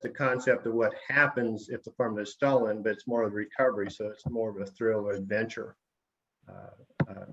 the concept of what happens if the formula is stolen, but it's more of the recovery. So it's more of a thrill or adventure.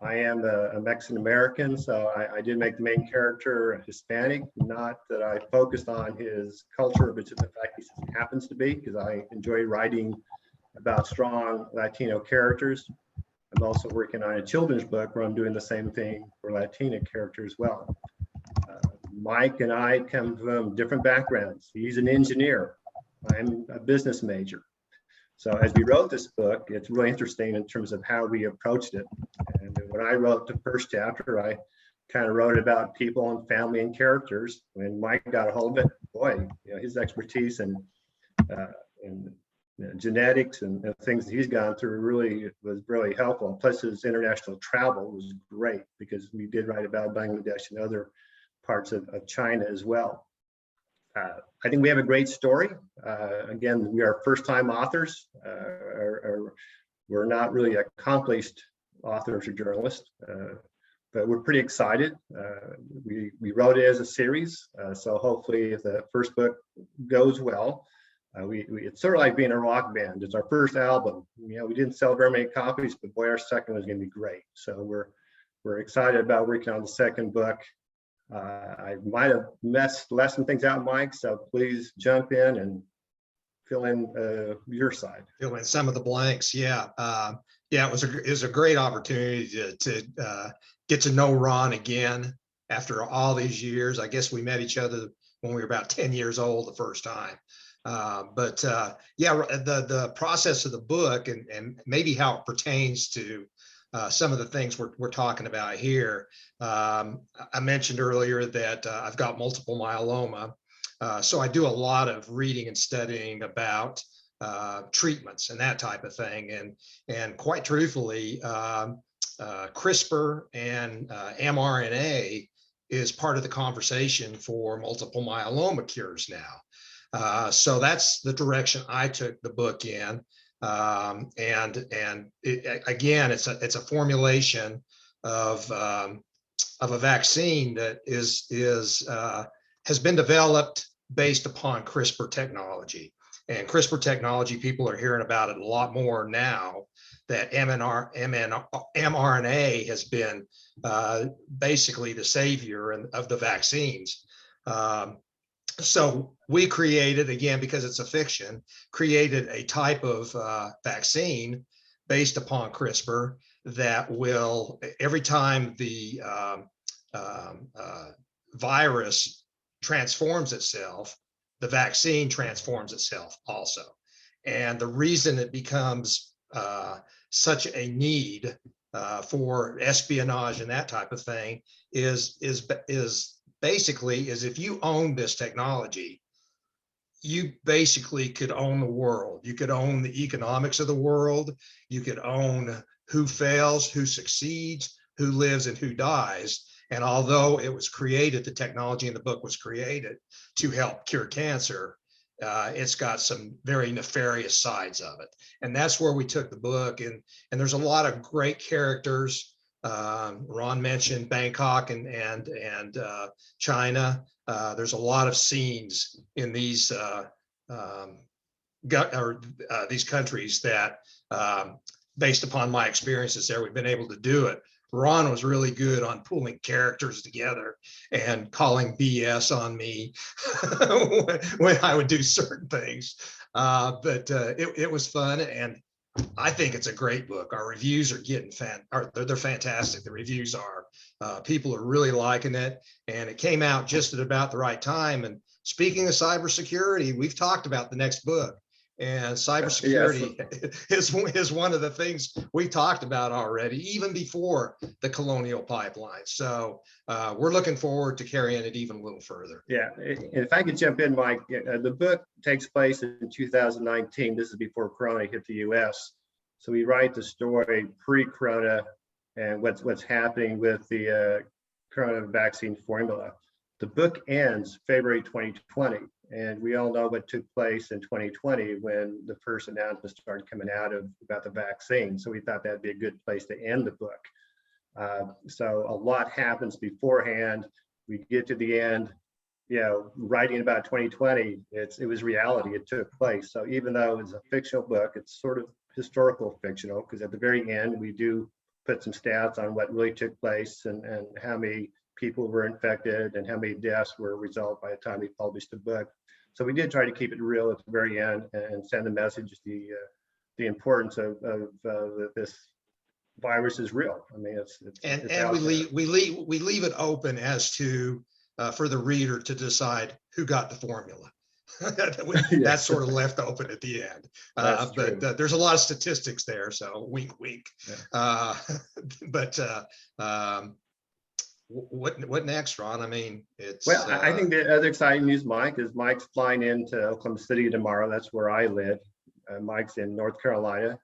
I am a Mexican American, so I did make the main character Hispanic. Not that I focused on his culture, but just the fact he happens to be, because I enjoy writing about strong Latino characters. I'm also working on a children's book where I'm doing the same thing for Latina characters as well. Mike and I come from different backgrounds. He's an engineer. I'm a business major. So as we wrote this book, it's really interesting in terms of how we approached it. And when I wrote the first chapter, I kind of wrote about people and family and characters. When Mike got a hold of it, boy, his expertise in genetics and things that he's gone through really was really helpful. Plus his international travel was great because we did write about Bangladesh and other parts of China as well. I think we have a great story. Again, we are first-time authors. We're not really accomplished authors or journalists, but we're pretty excited. We wrote it as a series, so hopefully if the first book goes well, it's sort of like being a rock band. It's our first album. We didn't sell very many copies, but boy, our second was going to be great. So we're excited about working on the second book. I might have left some things out, Mike, so please jump in and fill in your side. Fill in some of the blanks. Yeah. It was a great opportunity to get to know Ron again after all these years. I guess we met each other when we were about 10 years old the first time. The process of the book and maybe how it pertains to some of the things we're talking about here. I mentioned earlier that I've got multiple myeloma. So I do a lot of reading and studying about treatments and that type of thing. And quite truthfully, CRISPR and mRNA is part of the conversation for multiple myeloma cures now. So that's the direction I took the book in. Again, it's a formulation of a vaccine that has been developed based upon CRISPR technology. And CRISPR technology, people are hearing about it a lot more now that mRNA has been basically the savior of the vaccines. So we created, again, because it's a fiction, created a type of vaccine based upon CRISPR that will, every time the virus transforms itself, the vaccine transforms itself also. And the reason it becomes such a need for espionage and that type of thing is basically if you own this technology, you basically could own the world. You could own the economics of the world. You could own who fails, who succeeds, who lives and who dies. And although it was created, the technology in the book was created to help cure cancer, it's got some very nefarious sides of it. And that's where we took the book. And there's a lot of great characters. Ron mentioned Bangkok and China. There's a lot of scenes in these these countries that, based upon my experiences there, we've been able to do it. Ron was really good on pulling characters together and calling BS on me when I would do certain things. But it was fun, and I think it's a great book. Our reviews are getting they're fantastic. The reviews are. People are really liking it, and it came out just at about the right time. And speaking of cybersecurity, we've talked about the next book. And cybersecurity is one of the things we talked about already, even before the colonial pipeline. So we're looking forward to carrying it even a little further. Yeah, if I could jump in, Mike, the book takes place in 2019. This is before Corona hit the U.S. So we write the story pre-Corona and what's happening with the Corona vaccine formula. The book ends February 2020. And we all know what took place in 2020 when the first announcements started coming out about the vaccine. So we thought that'd be a good place to end the book. So a lot happens beforehand. We get to the end. writing about 2020, it was reality. It took place. So even though it's a fictional book, it's sort of historical fictional, because at the very end we do put some stats on what really took place, and how many people were infected and how many deaths were resolved by the time we published the book. So we did try to keep it real at the very end and send the message, the importance of this virus is real. I mean, it's and we leave it open as to for the reader to decide who got the formula. That's sort of left open at the end. But there's a lot of statistics there, so wink, wink. Yeah. But what next, Ron? I mean, it's I think the other exciting news, Mike, is Mike's flying into Oklahoma City tomorrow. That's where I live. Mike's in North Carolina,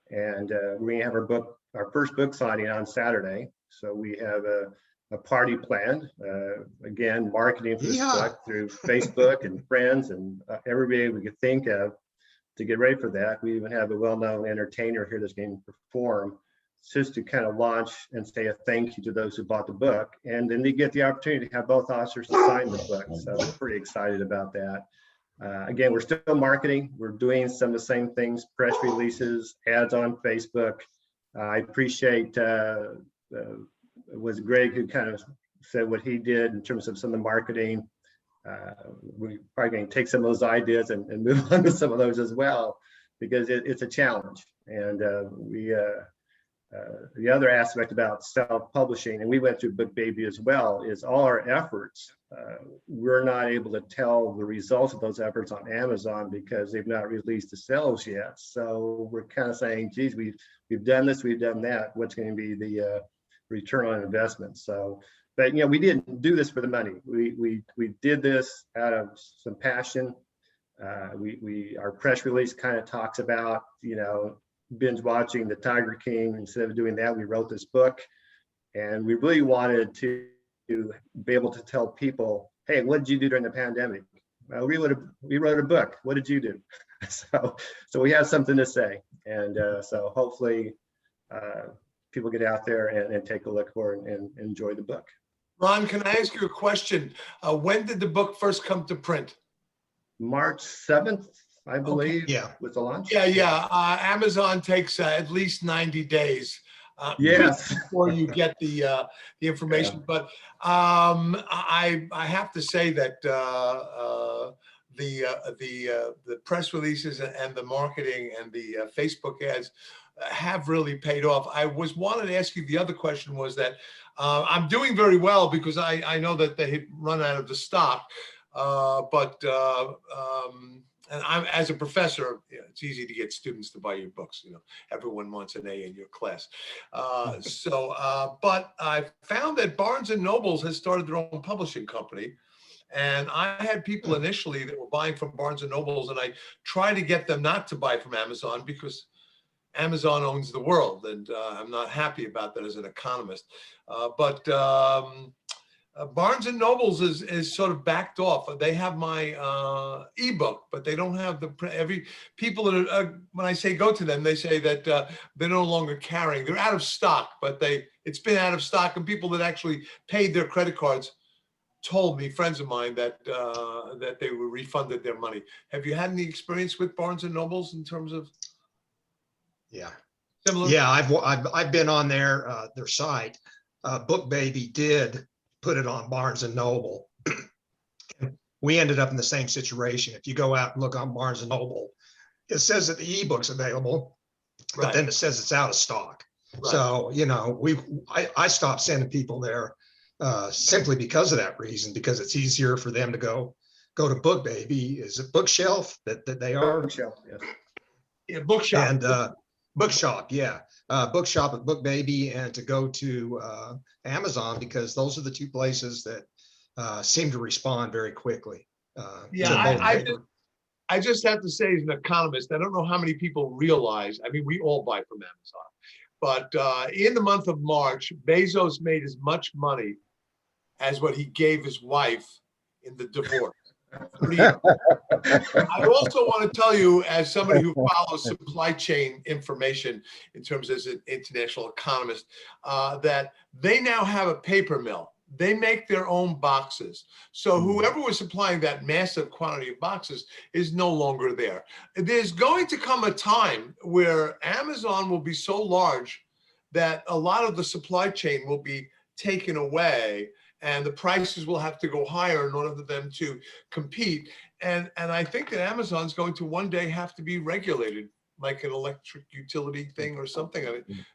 and we have our first book signing on Saturday. So we have a party planned. Again, marketing for this book through Facebook and friends and everybody we could think of to get ready for that. We even have a well-known entertainer here that's going to perform, just to kind of launch and say a thank you to those who bought the book. And then they get the opportunity to have both authors to sign the book. So we're pretty excited about that. Again, we're still marketing. We're doing some of the same things, press releases, ads on Facebook. I appreciate it was Greg who kind of said what he did in terms of some of the marketing. We're probably going to take some of those ideas and move on to some of those as well, because it's a challenge. And the other aspect about self-publishing, and we went through Book Baby as well, is all our efforts. We're not able to tell the results of those efforts on Amazon because they've not released the sales yet. So we're kind of saying, geez, we've done this, we've done that. What's going to be the return on investment? So, but we didn't do this for the money. We did this out of some passion. Our press release kind of talks about binge watching the Tiger King. Instead of doing that, we wrote this book, and we really wanted to be able to tell people, hey, what did you do during the pandemic? Well, we wrote a book. What did you do? So we have something to say, and so hopefully people get out there and take a look for it and enjoy the book. Ron, can I ask you a question? When did the book first come to print? March 7th. I believe, okay. Yeah, with the launch. Yeah. Amazon takes at least 90 days. Yes. Before you get the information. Yeah. But I have to say that the press releases and the marketing and the Facebook ads have really paid off. I wanted to ask you, the other question was that I'm doing very well because I know that they had run out of the stock, and I'm, as a professor, it's easy to get students to buy your books. Everyone wants an A in your class. But I found that Barnes and Nobles has started their own publishing company. And I had people initially that were buying from Barnes and Nobles, and I tried to get them not to buy from Amazon because Amazon owns the world. And I'm not happy about that as an economist. But Barnes and Nobles is sort of backed off. They have my ebook, but they don't have people that when I say go to them, they say that they're no longer carrying. They're out of stock, but it's been out of stock, and people that actually paid their credit cards told me, friends of mine, that they were refunded their money. Have you had any experience with Barnes and Nobles in terms of? Yeah. Similar? Yeah, I've been on their site. Book Baby did put it on Barnes and Noble. We ended up in the same situation. If you go out and look on Barnes and Noble, it says that the ebook's available, but then it says it's out of stock. Right. So, I stopped sending people there simply because of that reason, because it's easier for them to go to Book Baby. Is it Bookshelf that they are? Bookshelf, yes. Yeah, Bookshop. And Bookshop, yeah. Bookshop at Book Baby, and to go to Amazon, because those are the two places that seem to respond very quickly. I just have to say, as an economist, I don't know how many people realize, I mean, we all buy from Amazon, but in the month of March, Bezos made as much money as what he gave his wife in the divorce. I also want to tell you, as somebody who follows supply chain information in terms as an international economist, that they now have a paper mill. they make their own boxes. So whoever was supplying that massive quantity of boxes is no longer there. There's going to come a time where Amazon will be so large that a lot of the supply chain will be taken away and the prices will have to go higher in order for them to compete. And I think that Amazon's going to one day have to be regulated like an electric utility thing or something. I mean,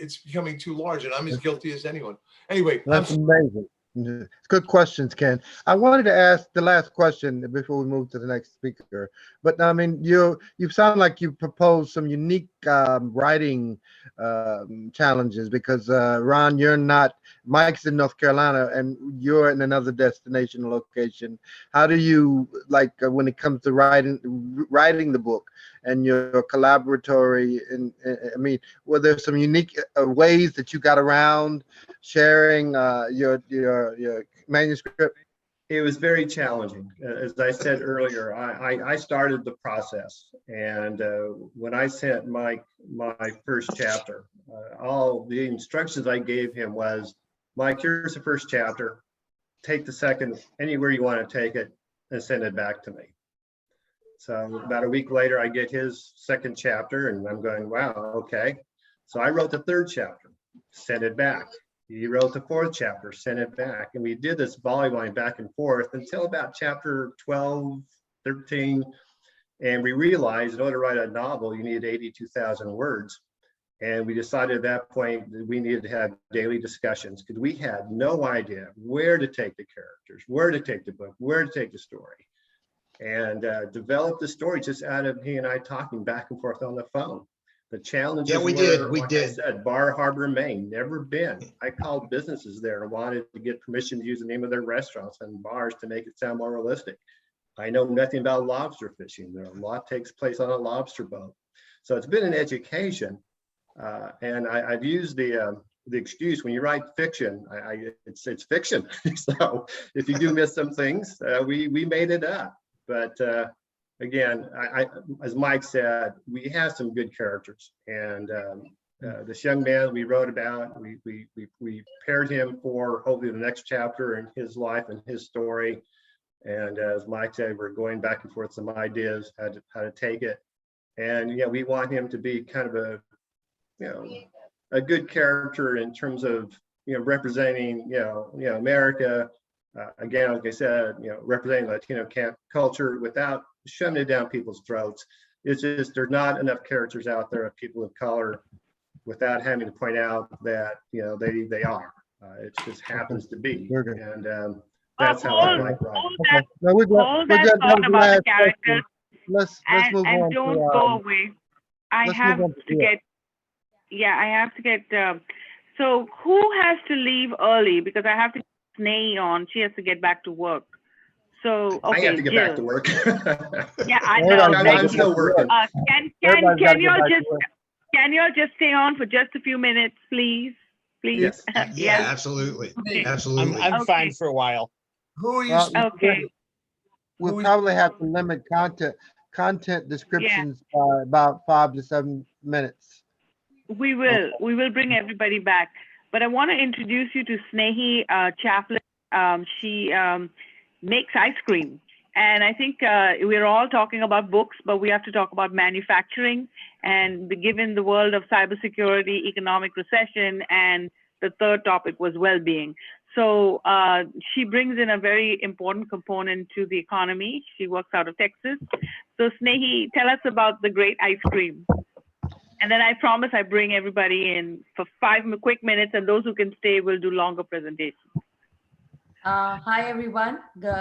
it's becoming too large, and I'm as guilty as anyone. Anyway, That's amazing. It's good questions, Ken. I wanted to ask the last question before we move to the next speaker. But I mean, you sound like you proposed some unique writing challenges because Ron, you're not. Mike's in North Carolina, and you're in another destination or location. How do you like when it comes to writing the book and your collaboratory? And I mean, were there some unique ways that you got around sharing your manuscript? It was very challenging. As I said earlier, I started the process, and when I sent Mike my first chapter, all the instructions I gave him was, Mike, here's the first chapter. Take the second anywhere you want to take it and send it back to me. So about a week later, I get his second chapter, and I'm going, wow, okay. So I wrote the third chapter, sent it back. He wrote the fourth chapter, sent it back. And we did this volleyballing back and forth until about chapter 12, 13. And we realized in order to write a novel, you needed 82,000 words. And we decided at that point that we needed to have daily discussions because we had no idea where to take the characters, where to take the book, where to take the story. And develop the story just out of he and I talking back and forth on the phone. The challenges Yeah, we were, did. I said, Bar Harbor, Maine, never been. I called businesses there and wanted to get permission to use the name of their restaurants and bars to make it sound more realistic. I know nothing about lobster fishing. A lot takes place on a lobster boat. So it's been an education. And I've used the excuse when you write fiction, it's fiction. So if you do miss some things, we made it up. But again, as Mike said, we have some good characters, and this young man we wrote about, we paired him for hopefully the next chapter in his life and his story. And as Mike said, we're going back and forth some ideas how to take it, and yeah, we want him to be kind of a good character in terms of representing America. Again, like I said, representing Latino culture without shoving it down people's throats. It's just there's not enough characters out there of people of color without having to point out that they are. It just happens to be, and that's how I like writing. Okay. No, we're good. All that thought about the characters, Let's move on. and don't go away. I have to get. So who has to leave early because I have to get Sneh on. She has to get back to work. So okay, I have to get Jill. back to work. Yeah, I know. I'm still working. Can you all just stay on for just a few minutes, please? Please. Yes. Yeah, absolutely. Absolutely. I'm Okay. fine for a while. who are you? Well, Okay. We'll probably have to limit content descriptions by about 5 to 7 minutes. We will bring everybody back. But I want to introduce you to Snehi Chaplin. She makes ice cream. And I think we're all talking about books, but we have to talk about manufacturing. And given the world of cybersecurity, economic recession, and the third topic was well-being. So she brings in a very important component to the economy. She works out of Texas. So Snehi, tell us about the great ice cream. And then I promise I bring everybody in for 5 quick minutes, and those who can stay will do longer presentations. Hi, everyone.